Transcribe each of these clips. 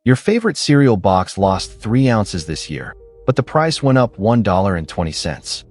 Your favorite cereal box lost 3 ounces this year, but the price went up $1.20.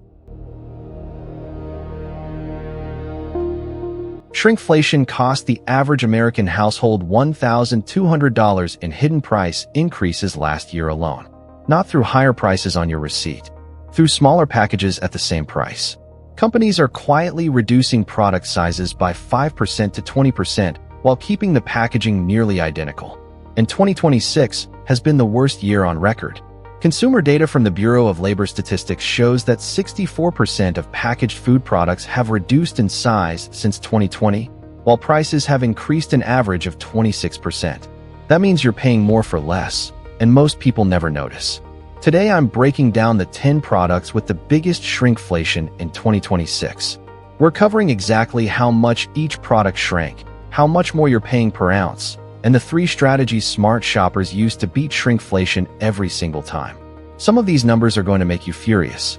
Shrinkflation cost the average American household $1,200 in hidden price increases last year alone. Not through higher prices on your receipt, through smaller packages at the same price. Companies are quietly reducing product sizes by 5% to 20% while keeping the packaging nearly identical. And 2026 has been the worst year on record. Consumer data from the Bureau of Labor Statistics shows that 64% of packaged food products have reduced in size since 2020, while prices have increased an average of 26%. That means you're paying more for less, and most people never notice. Today I'm breaking down the 10 products with the biggest shrinkflation in 2026. We're covering exactly how much each product shrank, how much more you're paying per ounce, and the 3 strategies smart shoppers use to beat shrinkflation every single time. Some of these numbers are going to make you furious.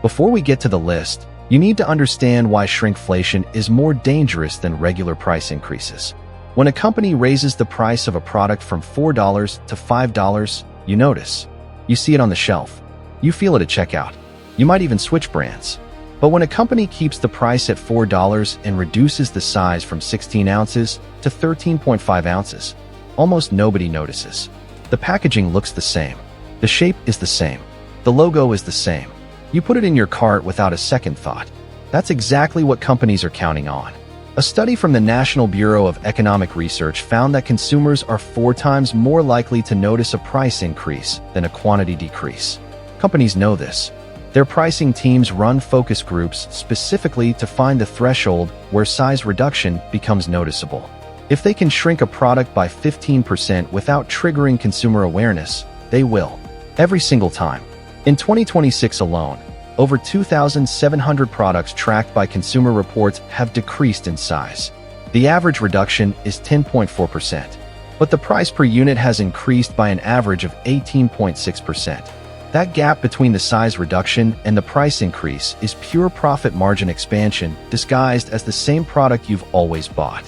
Before we get to the list, you need to understand why shrinkflation is more dangerous than regular price increases. When a company raises the price of a product from $4 to $5, you notice. You see it on the shelf. You feel it at checkout. You might even switch brands. But when a company keeps the price at $4 and reduces the size from 16 ounces to 13.5 ounces, almost nobody notices. The packaging looks the same. The shape is the same. The logo is the same. You put it in your cart without a second thought. That's exactly what companies are counting on. A study from the National Bureau of Economic Research found that consumers are 4 times more likely to notice a price increase than a quantity decrease. Companies know this. Their pricing teams run focus groups specifically to find the threshold where size reduction becomes noticeable. If they can shrink a product by 15% without triggering consumer awareness, they will. Every single time. In 2026 alone, over 2,700 products tracked by Consumer Reports have decreased in size. The average reduction is 10.4%, but the price per unit has increased by an average of 18.6%. That gap between the size reduction and the price increase is pure profit margin expansion disguised as the same product you've always bought.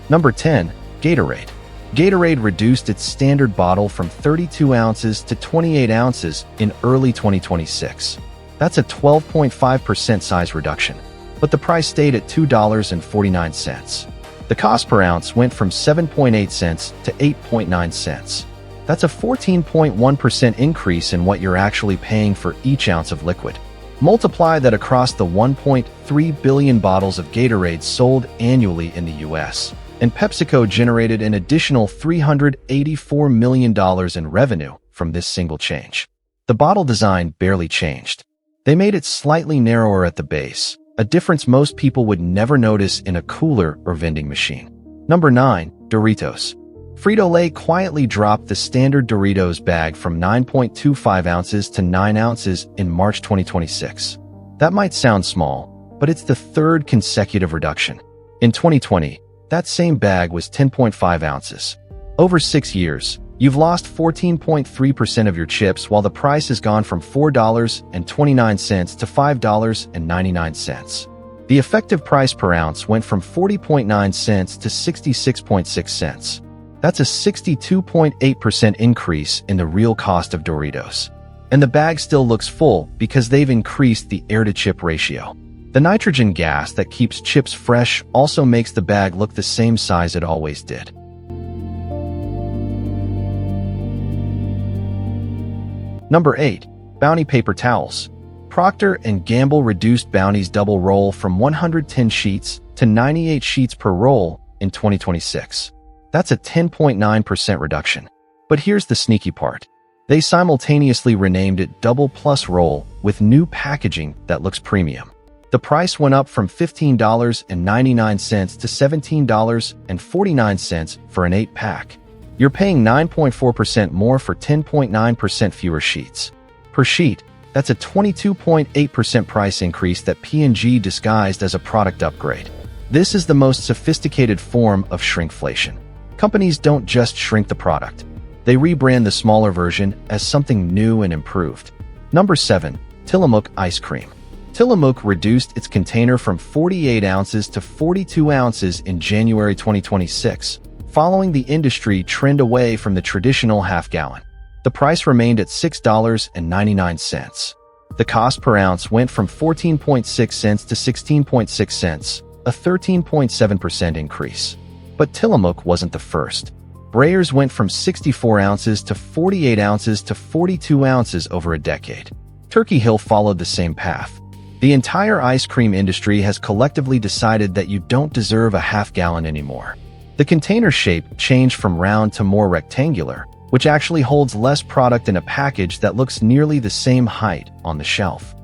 Number 10. Gatorade. Gatorade reduced its standard bottle from 32 ounces to 28 ounces in early 2026. That's a 12.5% size reduction, but the price stayed at $2.49. The cost per ounce went from 7.8 cents to 8.9 cents. That's a 14.1% increase in what you're actually paying for each ounce of liquid. Multiply that across the 1.3 billion bottles of Gatorade sold annually in the US, and PepsiCo generated an additional $384 million in revenue from this single change. The bottle design barely changed. They made it slightly narrower at the base, a difference most people would never notice in a cooler or vending machine. Number 9. Doritos. Frito-Lay quietly dropped the standard Doritos bag from 9.25 ounces to 9 ounces in March 2026. That might sound small, but it's the 3rd consecutive reduction. In 2020, that same bag was 10.5 ounces. Over 6 years, you've lost 14.3% of your chips while the price has gone from $4.29 to $5.99. The effective price per ounce went from 40.9 cents to 66.6 cents. That's a 62.8% increase in the real cost of Doritos. And the bag still looks full because they've increased the air-to-chip ratio. The nitrogen gas that keeps chips fresh also makes the bag look the same size it always did. Number 8. Bounty Paper Towels. Procter & Gamble reduced Bounty's double roll from 110 sheets to 98 sheets per roll in 2026. That's a 10.9% reduction. But here's the sneaky part. They simultaneously renamed it Double Plus Roll with new packaging that looks premium. The price went up from $15.99 to $17.49 for an 8-pack. You're paying 9.4% more for 10.9% fewer sheets. Per sheet, that's a 22.8% price increase that P&G disguised as a product upgrade. This is the most sophisticated form of shrinkflation. Companies don't just shrink the product. They rebrand the smaller version as something new and improved. Number 7. Tillamook ice cream. Tillamook reduced its container from 48 ounces to 42 ounces in January 2026, following the industry trend away from the traditional half-gallon. The price remained at $6.99. The cost per ounce went from 14.6 cents to 16.6 cents, a 13.7% increase. But Tillamook wasn't the first. Breyers went from 64 ounces to 48 ounces to 42 ounces over a decade. Turkey Hill followed the same path. The entire ice cream industry has collectively decided that you don't deserve a half-gallon anymore. The container shape changed from round to more rectangular, which actually holds less product in a package that looks nearly the same height on the shelf.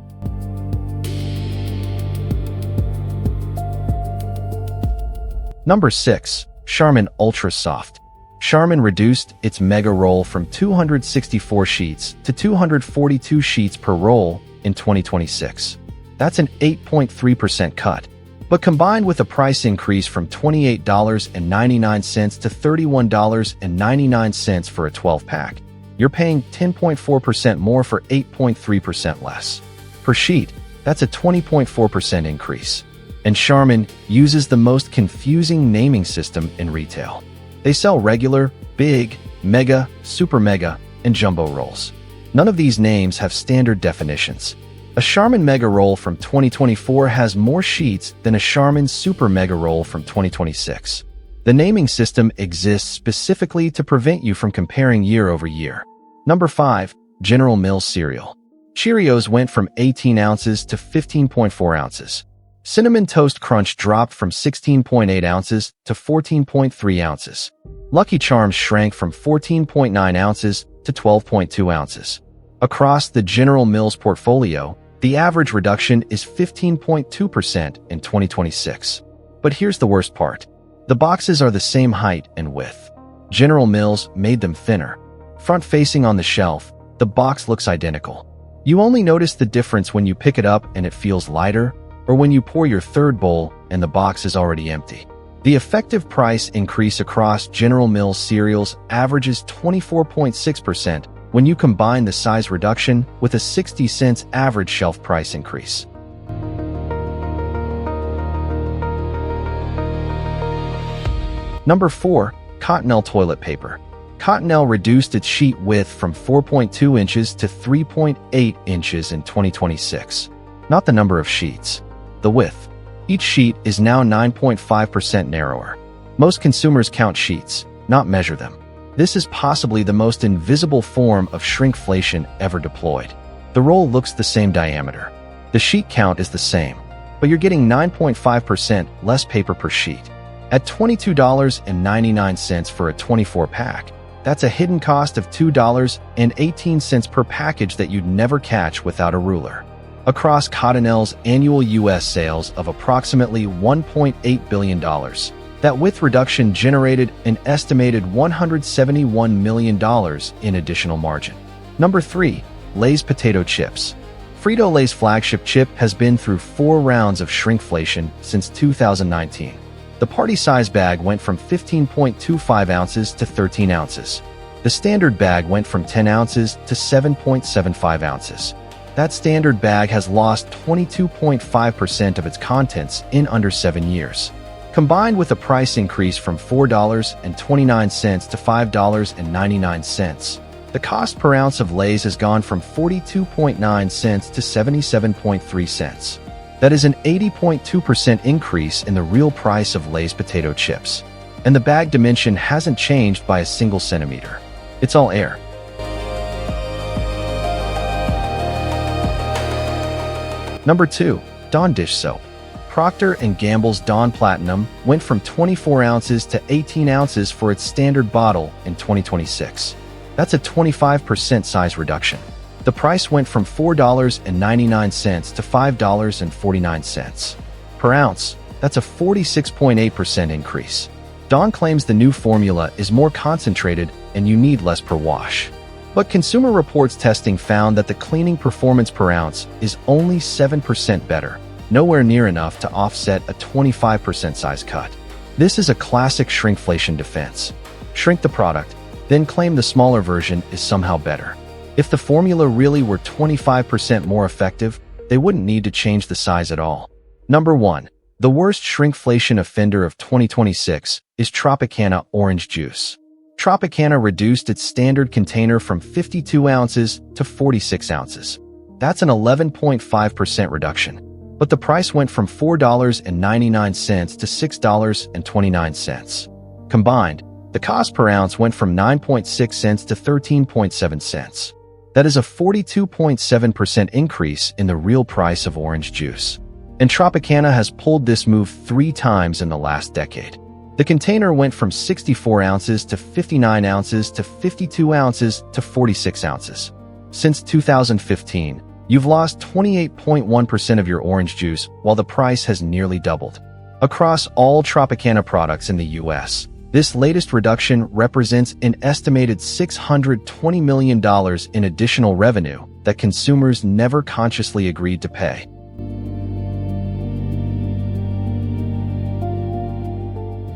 Number 6. Charmin Ultra Soft. Charmin reduced its mega roll from 264 sheets to 242 sheets per roll in 2026. That's an 8.3% cut. But combined with a price increase from $28.99 to $31.99 for a 12-pack, you're paying 10.4% more for 8.3% less. Per sheet, that's a 20.4% increase. And Charmin uses the most confusing naming system in retail. They sell regular, big, mega, super mega, and jumbo rolls. None of these names have standard definitions. A Charmin Mega Roll from 2024 has more sheets than a Charmin Super Mega Roll from 2026. The naming system exists specifically to prevent you from comparing year over year. Number 5. General Mills Cereal. Cheerios went from 18 ounces to 15.4 ounces. Cinnamon Toast Crunch dropped from 16.8 ounces to 14.3 ounces. Lucky Charms shrank from 14.9 ounces to 12.2 ounces. Across the General Mills portfolio, the average reduction is 15.2% in 2026. But here's the worst part. The boxes are the same height and width. General Mills made them thinner. Front-facing on the shelf, the box looks identical. You only notice the difference when you pick it up and it feels lighter, or when you pour your third bowl and the box is already empty. The effective price increase across General Mills cereals averages 24.6% when you combine the size reduction with a 60 cents average shelf price increase. Number 4. Cottonelle Toilet Paper. Cottonelle reduced its sheet width from 4.2 inches to 3.8 inches in 2026. Not the number of sheets, the width. Each sheet is now 9.5% narrower. Most consumers count sheets, not measure them. This is possibly the most invisible form of shrinkflation ever deployed. The roll looks the same diameter. The sheet count is the same, but you're getting 9.5% less paper per sheet. At $22.99 for a 24-pack, that's a hidden cost of $2.18 per package that you'd never catch without a ruler. Across Cottonelle's annual U.S. sales of approximately $1.8 billion, that width reduction generated an estimated $171 million in additional margin. Number 3. Lay's Potato Chips. Frito-Lay's flagship chip has been through 4 rounds of shrinkflation since 2019. The party size bag went from 15.25 ounces to 13 ounces. The standard bag went from 10 ounces to 7.75 ounces. That standard bag has lost 22.5% of its contents in under 7 years. Combined with a price increase from $4.29 to $5.99, the cost per ounce of Lay's has gone from 42.9 cents to 77.3 cents. That is an 80.2% increase in the real price of Lay's potato chips. And the bag dimension hasn't changed by a single centimeter. It's all air. Number 2. Dawn Dish Soap. Procter & Gamble's Dawn Platinum went from 24 ounces to 18 ounces for its standard bottle in 2026. That's a 25% size reduction. The price went from $4.99 to $5.49. Per ounce, that's a 46.8% increase. Dawn claims the new formula is more concentrated and you need less per wash. But Consumer Reports testing found that the cleaning performance per ounce is only 7% better, nowhere near enough to offset a 25% size cut. This is a classic shrinkflation defense. Shrink the product, then claim the smaller version is somehow better. If the formula really were 25% more effective, they wouldn't need to change the size at all. Number 1. The worst shrinkflation offender of 2026 is Tropicana orange juice. Tropicana reduced its standard container from 52 ounces to 46 ounces. That's an 11.5% reduction. But the price went from $4.99 to $6.29. Combined, the cost per ounce went from 9.6 cents to 13.7 cents. That is a 42.7% increase in the real price of orange juice. And Tropicana has pulled this move 3 times in the last decade. The container went from 64 ounces to 59 ounces to 52 ounces to 46 ounces. Since 2015, you've lost 28.1% of your orange juice while the price has nearly doubled. Across all Tropicana products in the US, this latest reduction represents an estimated $620 million in additional revenue that consumers never consciously agreed to pay.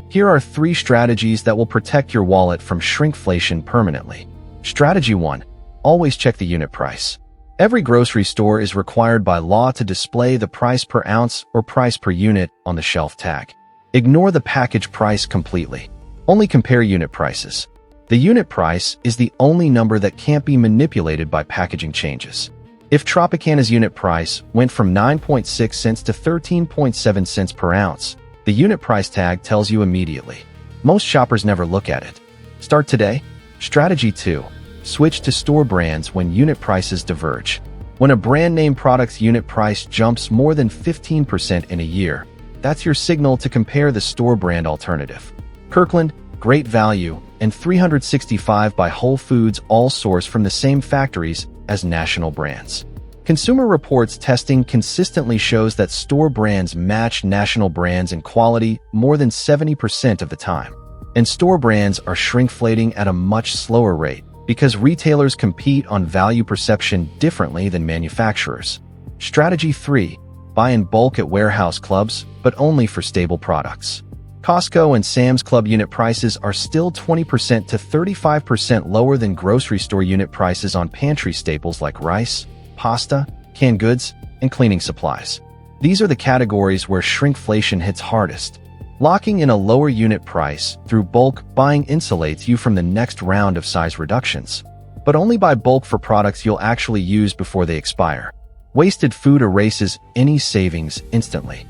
Here are 3 strategies that will protect your wallet from shrinkflation permanently. Strategy 1. Always check the unit price. Every grocery store is required by law to display the price per ounce or price per unit on the shelf tag. Ignore the package price completely. Only compare unit prices. The unit price is the only number that can't be manipulated by packaging changes. If Tropicana's unit price went from 9.6 cents to 13.7 cents per ounce, the unit price tag tells you immediately. Most shoppers never look at it. Start today. Strategy 2. Switch to store brands when unit prices diverge. When a brand name product's unit price jumps more than 15% in a year, that's your signal to compare the store brand alternative. Kirkland, Great Value, and 365 by Whole Foods all source from the same factories as national brands. Consumer Reports testing consistently shows that store brands match national brands in quality more than 70% of the time. And store brands are shrinkflating at a much slower rate because retailers compete on value perception differently than manufacturers. Strategy 3. Buy in bulk at warehouse clubs, but only for stable products. Costco and Sam's Club unit prices are still 20% to 35% lower than grocery store unit prices on pantry staples like rice, pasta, canned goods, and cleaning supplies. These are the categories where shrinkflation hits hardest. Locking in a lower unit price through bulk buying insulates you from the next round of size reductions. But only buy bulk for products you'll actually use before they expire. Wasted food erases any savings instantly.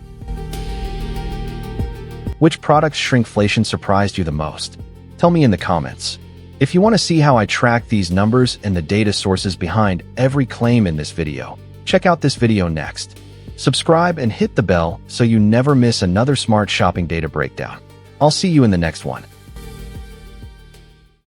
Which product's shrinkflation surprised you the most? Tell me in the comments. If you want to see how I track these numbers and the data sources behind every claim in this video, check out this video next. Subscribe and hit the bell so you never miss another smart shopping data breakdown. I'll see you in the next one.